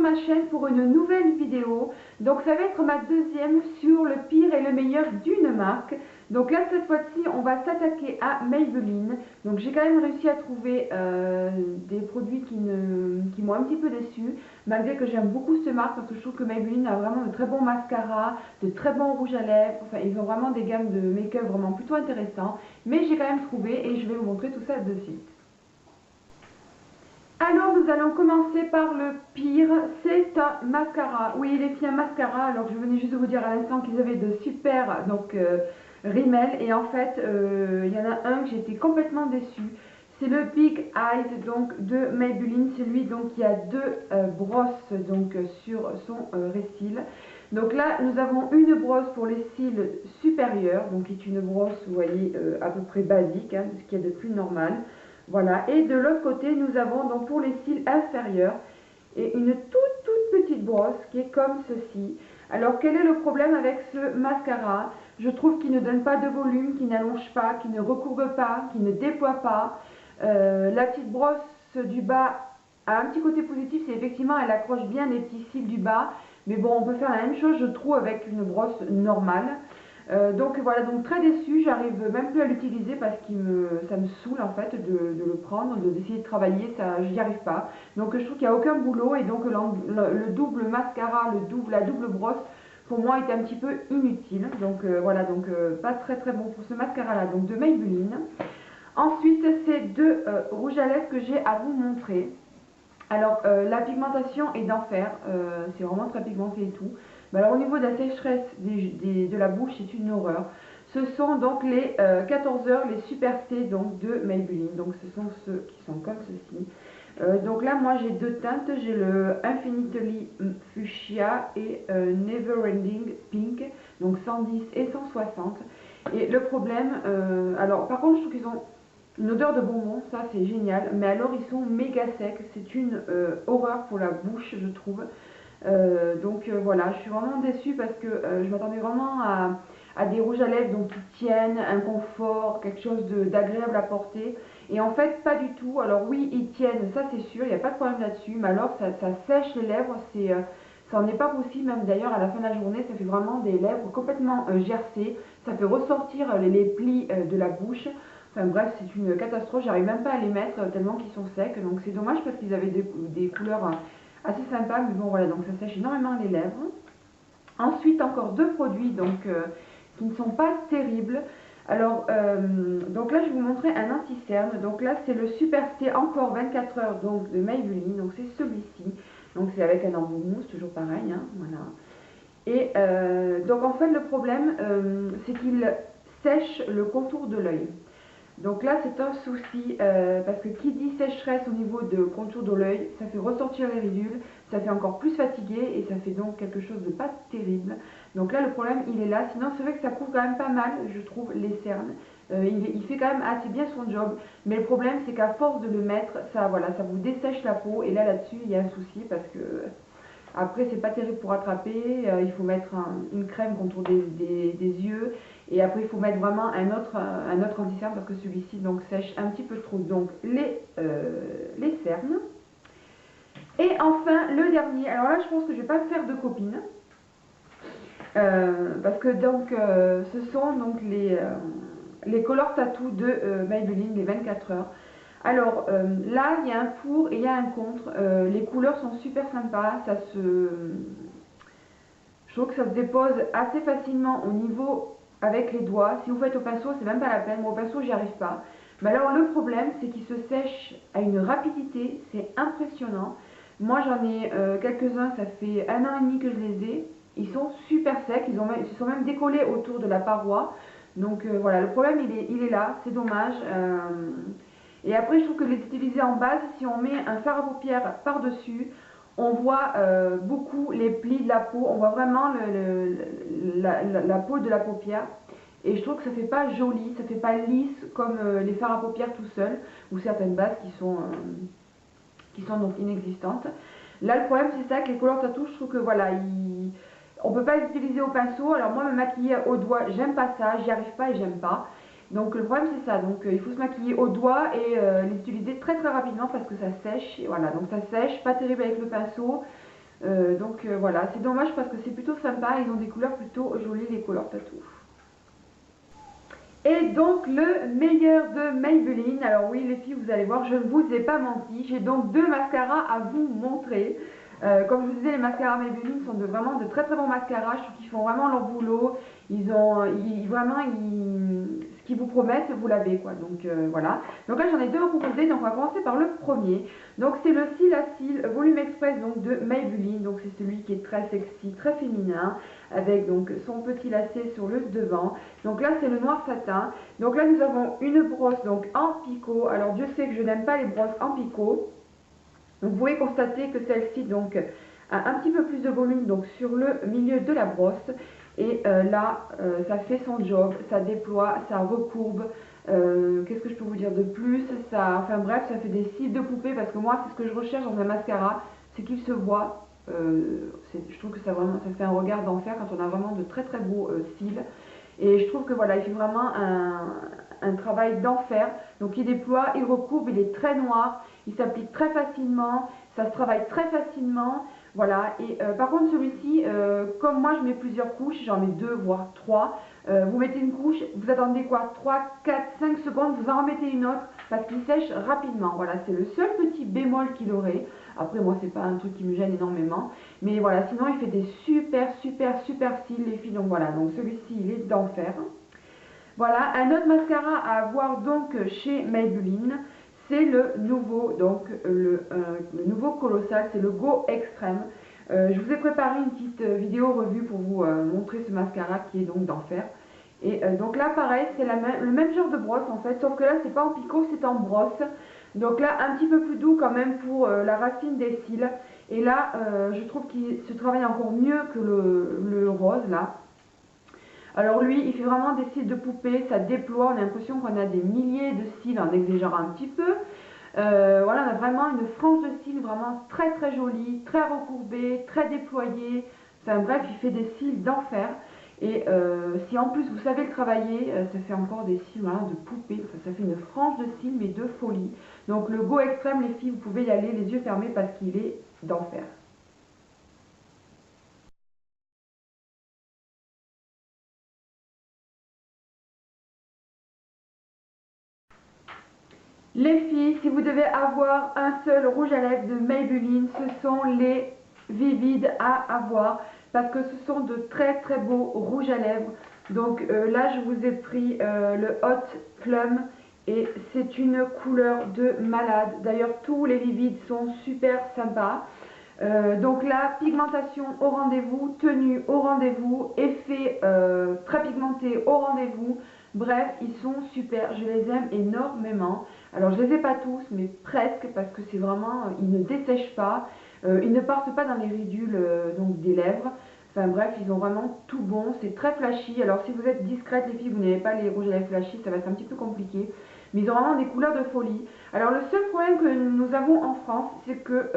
ma chaîne pour une nouvelle vidéo. Donc ça va être ma deuxième sur le pire et le meilleur d'une marque. Donc là cette fois-ci on va s'attaquer à Maybelline. Donc j'ai quand même réussi à trouver des produits qui m'ont un petit peu déçu, malgré que j'aime beaucoup cette marque parce que je trouve que Maybelline a vraiment de très bons mascaras, de très bons rouges à lèvres. Enfin ils ont vraiment des gammes de make-up vraiment plutôt intéressantes. Mais j'ai quand même trouvé et je vais vous montrer tout ça de suite. Alors nous allons commencer par le pire, c'est un mascara. Oui les filles, un mascara. Alors je venais juste de vous dire à l'instant qu'ils avaient de super Rimmel, et en fait il y en a un que j'ai été complètement déçue. C'est le Big Eyes donc de Maybelline, celui donc qui a deux brosses donc sur son restil. Donc là nous avons une brosse pour les cils supérieurs, donc qui est une brosse vous voyez à peu près basique, hein, ce qu'il y a de plus normal. Voilà, et de l'autre côté, nous avons donc pour les cils inférieurs et une toute petite brosse qui est comme ceci. Alors, quel est le problème avec ce mascara? Je trouve qu'il ne donne pas de volume, qu'il n'allonge pas, qu'il ne recourbe pas, qu'il ne déploie pas. La petite brosse du bas a un petit côté positif, c'est effectivement elle accroche bien les petits cils du bas. Mais bon, on peut faire la même chose, je trouve, avec une brosse normale. Donc voilà, donc très déçue, j'arrive même plus à l'utiliser parce que ça me saoule en fait de le prendre, d'essayer de travailler, ça, j'y arrive pas. Donc je trouve qu'il n'y a aucun boulot et donc le double mascara, la double brosse pour moi est un petit peu inutile. Donc voilà, donc pas très bon pour ce mascara là, donc de Maybelline. Ensuite c'est deux rouges à lèvres que j'ai à vous montrer. Alors la pigmentation est d'enfer, c'est vraiment très pigmenté et tout. Mais alors au niveau de la sécheresse de la bouche, c'est une horreur. Ce sont donc les 14 heures, les Super C donc, de Maybelline. Donc ce sont ceux qui sont comme ceci. Donc là moi j'ai deux teintes, j'ai le Infinitely Fuchsia et Neverending Pink, donc 110 et 160. Et le problème, alors par contre je trouve qu'ils ont une odeur de bonbon, ça c'est génial, mais alors ils sont méga secs, c'est une horreur pour la bouche je trouve. Voilà, je suis vraiment déçue parce que je m'attendais vraiment à des rouges à lèvres donc, qui tiennent, un confort, quelque chose d'agréable à porter. Et en fait pas du tout. Alors oui ils tiennent, ça c'est sûr, il n'y a pas de problème là-dessus, mais alors ça sèche les lèvres, ça en est pas possible, même d'ailleurs à la fin de la journée ça fait vraiment des lèvres complètement gercées, ça fait ressortir les plis de la bouche. Enfin bref, c'est une catastrophe, j'arrive même pas à les mettre tellement qu'ils sont secs. Donc c'est dommage parce qu'ils avaient des couleurs assez sympas, mais bon voilà, donc ça sèche énormément les lèvres. Ensuite encore deux produits donc qui ne sont pas terribles. Alors donc là je vais vous montrer un anti-cerne. Donc là c'est le Super C encore 24 heures donc de Maybelline, donc c'est celui-ci. Donc c'est avec un embout mousse, toujours pareil, hein, voilà. Et donc en fait le problème c'est qu'il sèche le contour de l'œil. Donc là c'est un souci parce que qui dit sécheresse au niveau de contour de l'œil, ça fait ressortir les ridules, ça fait encore plus fatigué et ça fait donc quelque chose de pas terrible. Donc là le problème il est là, sinon c'est vrai que ça couvre quand même pas mal je trouve les cernes. Il fait quand même assez bien son job, mais le problème c'est qu'à force de le mettre, ça vous dessèche la peau et là-dessus il y a un souci parce que après c'est pas terrible pour attraper, il faut mettre une crème contre des yeux et après il faut mettre vraiment un autre anti-cerne parce que celui-ci donc sèche un petit peu trop donc les cernes. Et enfin le dernier, alors là je pense que je vais pas faire de copine parce que donc ce sont donc les Color Tattoo de Maybelline, les 24 heures. Alors là il y a un pour et il y a un contre. Les couleurs sont super sympas, je trouve que ça se dépose assez facilement au niveau avec les doigts. Si vous faites au pinceau c'est même pas la peine, moi au pinceau j'y arrive pas. Mais alors le problème c'est qu'ils se sèchent à une rapidité, c'est impressionnant. Moi j'en ai quelques-uns, ça fait 1 an et demi que je les ai. Ils sont super secs, ils se sont même décollés autour de la paroi. Donc voilà, le problème il est là, c'est dommage. Et après je trouve que les utiliser en base, si on met un fard à paupières par-dessus, on voit beaucoup les plis de la peau, on voit vraiment la peau de la paupière. Et je trouve que ça fait pas joli, ça fait pas lisse comme les fards à paupières tout seuls, ou certaines bases qui sont donc inexistantes. Là le problème c'est ça, que les Color Tattoo, je trouve que voilà, on peut pas les utiliser au pinceau. Alors moi me maquiller au doigt, j'aime pas ça, j'y arrive pas et j'aime pas. Donc le problème c'est ça, donc il faut se maquiller au doigt et les utiliser très rapidement parce que ça sèche. Et voilà, donc ça sèche, pas terrible avec le pinceau. Voilà, c'est dommage parce que c'est plutôt sympa, ils ont des couleurs plutôt jolies, les Color Tattoo. Et donc le meilleur de Maybelline, alors oui les filles vous allez voir, je ne vous ai pas menti, j'ai donc deux mascaras à vous montrer. Comme je vous disais, les mascaras Maybelline sont vraiment de très très bons mascaras, je trouve qu'ils font vraiment leur boulot, ce qu'ils vous promettent, vous l'avez quoi, donc voilà. Donc là j'en ai deux à vous proposer, donc on va commencer par le premier. Donc c'est le Cils à Cils Volume Express donc, de Maybelline, donc c'est celui qui est très sexy, très féminin, avec donc son petit lacet sur le devant. Donc là c'est le noir satin. Donc là nous avons une brosse donc en picot, alors Dieu sait que je n'aime pas les brosses en picot. Donc vous pouvez constater que celle-ci donc a un petit peu plus de volume donc sur le milieu de la brosse et là ça fait son job, ça déploie, ça recourbe. Qu'est-ce que je peux vous dire de plus, ça, enfin bref, ça fait des cils de poupée parce que moi c'est ce que je recherche dans un mascara, c'est qu'il se voit. Je trouve que ça fait un regard d'enfer quand on a vraiment de très très beaux cils. Et je trouve que voilà, il fait vraiment un travail d'enfer. Donc il déploie, il recourbe, il est très noir, il s'applique très facilement, ça se travaille très facilement. Voilà, et par contre celui-ci, comme moi je mets plusieurs couches, j'en mets deux voire trois, vous mettez une couche, vous attendez quoi 3, 4, 5 secondes, vous en remettez une autre parce qu'il sèche rapidement. Voilà, c'est le seul petit bémol qu'il aurait. Après moi c'est pas un truc qui me gêne énormément, mais voilà, sinon il fait des super cils les filles, donc voilà, donc celui-ci il est d'enfer. Voilà, un autre mascara à avoir donc chez Maybelline, c'est le nouveau, donc le nouveau Colossal, c'est le Go Extreme. Je vous ai préparé une petite vidéo revue pour vous montrer ce mascara qui est donc d'enfer. Et donc là pareil, c'est le même genre de brosse en fait, sauf que là c'est pas en picot, c'est en brosse. Donc là un petit peu plus doux quand même pour la racine des cils. Et là je trouve qu'il se travaille encore mieux que le rose là. Alors lui, il fait vraiment des cils de poupée, ça déploie, on a l'impression qu'on a des milliers de cils en exagérant un petit peu. Voilà, on a vraiment une frange de cils vraiment très très jolie, très recourbée, très déployée. Enfin bref, il fait des cils d'enfer. Et si en plus vous savez le travailler, ça fait encore des cils voilà, de poupée. Enfin, ça fait une frange de cils mais de folie. Donc le Go Extreme, les filles, vous pouvez y aller les yeux fermés parce qu'il est d'enfer. Les filles, si vous devez avoir un seul rouge à lèvres de Maybelline, ce sont les Vivid à avoir parce que ce sont de très très beaux rouges à lèvres. Donc là, je vous ai pris le Hot Plum et c'est une couleur de malade. D'ailleurs, tous les Vivid sont super sympas. Donc là, pigmentation au rendez-vous, tenue au rendez-vous, effet très pigmenté au rendez-vous. Bref, ils sont super, je les aime énormément. Alors je les ai pas tous, mais presque, parce que c'est vraiment, ils ne dessèchent pas, ils ne partent pas dans les ridules donc des lèvres. Enfin bref, ils ont vraiment tout bon, c'est très flashy. Alors si vous êtes discrète les filles, vous n'avez pas les rouges à lèvres flashy, ça va être un petit peu compliqué. Mais ils ont vraiment des couleurs de folie. Alors le seul problème que nous avons en France, c'est que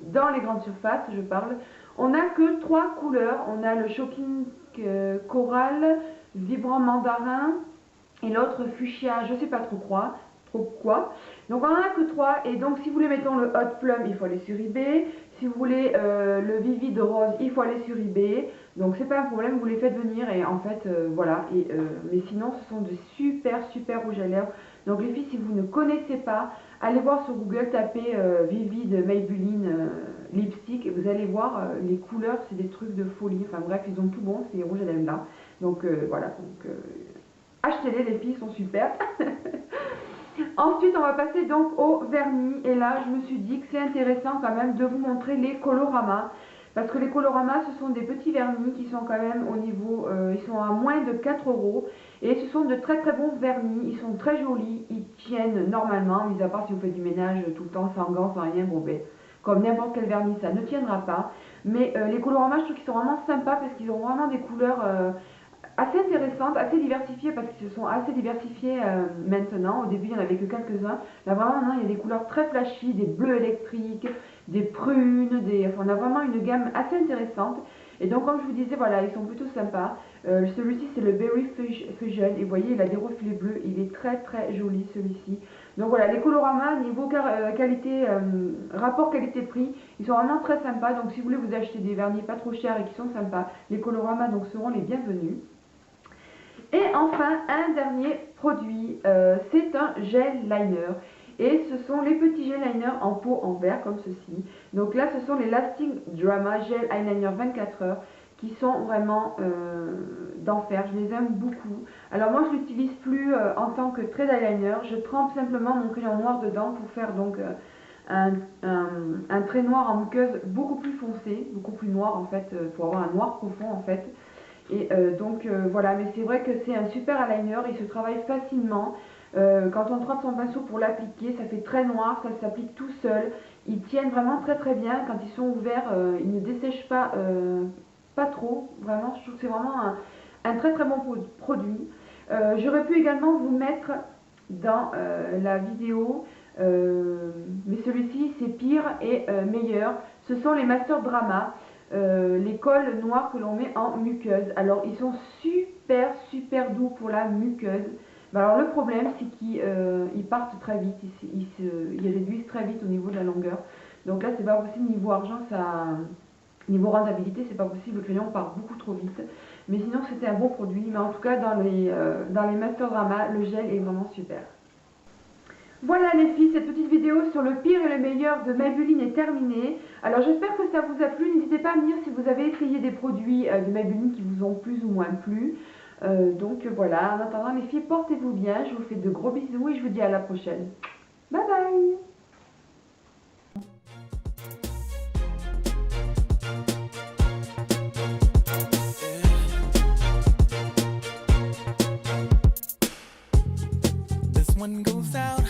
dans les grandes surfaces, je parle, on n'a que trois couleurs. On a le Shocking Coral, Vibrant Mandarin et l'autre Fuchsia, je sais pas trop quoi. Donc on en a que trois et donc si vous voulez mettons le Hot Plum, il faut aller sur eBay. Si vous voulez le Vivid Rose, il faut aller sur eBay. Donc c'est pas un problème, vous les faites venir et en fait voilà. Mais sinon ce sont de super rouges à lèvres. Donc les filles, si vous ne connaissez pas, allez voir sur Google, tapez Vivid Maybelline lipstick et vous allez voir les couleurs, c'est des trucs de folie. Enfin bref, ils ont tout bon, ces rouges à lèvres là. Donc voilà, achetez-les, les filles, ils sont super. Ensuite, on va passer donc au vernis. Et là, je me suis dit que c'est intéressant quand même de vous montrer les Colorama. Parce que les Colorama, ce sont des petits vernis qui sont quand même au niveau, ils sont à moins de 4 euros. Et ce sont de très très bons vernis, ils sont très jolis, ils tiennent normalement, mis à part si vous faites du ménage tout le temps sans gants, sans rien, bon ben, comme n'importe quel vernis, ça ne tiendra pas. Mais les Colorama, je trouve qu'ils sont vraiment sympas parce qu'ils ont vraiment des couleurs assez intéressantes, assez diversifiées parce qu'ils se sont assez diversifiés maintenant. Au début, il n'y en avait que quelques-uns. Là, vraiment, maintenant, il y a des couleurs très flashy, des bleus électriques, des prunes, enfin, on a vraiment une gamme assez intéressante. Et donc comme je vous disais, voilà, ils sont plutôt sympas. Celui-ci c'est le Berry Fusion et vous voyez il a des reflets bleus, il est très très joli celui-ci. Donc voilà, les Colorama niveau qualité, rapport qualité-prix, ils sont vraiment très sympas. Donc si vous voulez vous acheter des vernis pas trop chers et qui sont sympas, les Colorama donc seront les bienvenus. Et enfin, un dernier produit, c'est un gel liner. Et ce sont les petits gel liners en pot en verre comme ceci. Donc là, ce sont les Lasting Drama Gel Eyeliner 24 heures qui sont vraiment d'enfer. Je les aime beaucoup. Alors moi, je l'utilise plus en tant que trait d'eyeliner. Je trempe simplement mon crayon noir dedans pour faire donc un trait noir en muqueuse beaucoup plus foncé, beaucoup plus noir en fait, pour avoir un noir profond en fait. Et voilà, mais c'est vrai que c'est un super eyeliner, il se travaille facilement. Quand on trempe son pinceau pour l'appliquer, ça fait très noir, ça s'applique tout seul. Ils tiennent vraiment très très bien, quand ils sont ouverts, ils ne dessèchent pas, pas trop. Vraiment, je trouve que c'est vraiment un très très bon produit. J'aurais pu également vous mettre dans la vidéo, mais celui-ci c'est pire et meilleur. Ce sont les Master Drama. Les cols noirs que l'on met en muqueuse. Alors ils sont super doux pour la muqueuse. Alors le problème c'est qu'ils partent très vite, ils réduisent très vite au niveau de la longueur. Donc là c'est pas possible niveau argent, niveau rentabilité c'est pas possible, le crayon part beaucoup trop vite. Mais sinon c'était un bon produit, mais en tout cas dans les Master Drama, le gel est vraiment super. Voilà les filles, cette petite vidéo sur le pire et le meilleur de Maybelline est terminée. Alors j'espère que ça vous a plu. N'hésitez pas à me dire si vous avez essayé des produits de Maybelline qui vous ont plus ou moins plu. Donc voilà, en attendant les filles, portez-vous bien. Je vous fais de gros bisous et je vous dis à la prochaine. Bye bye. This one goes out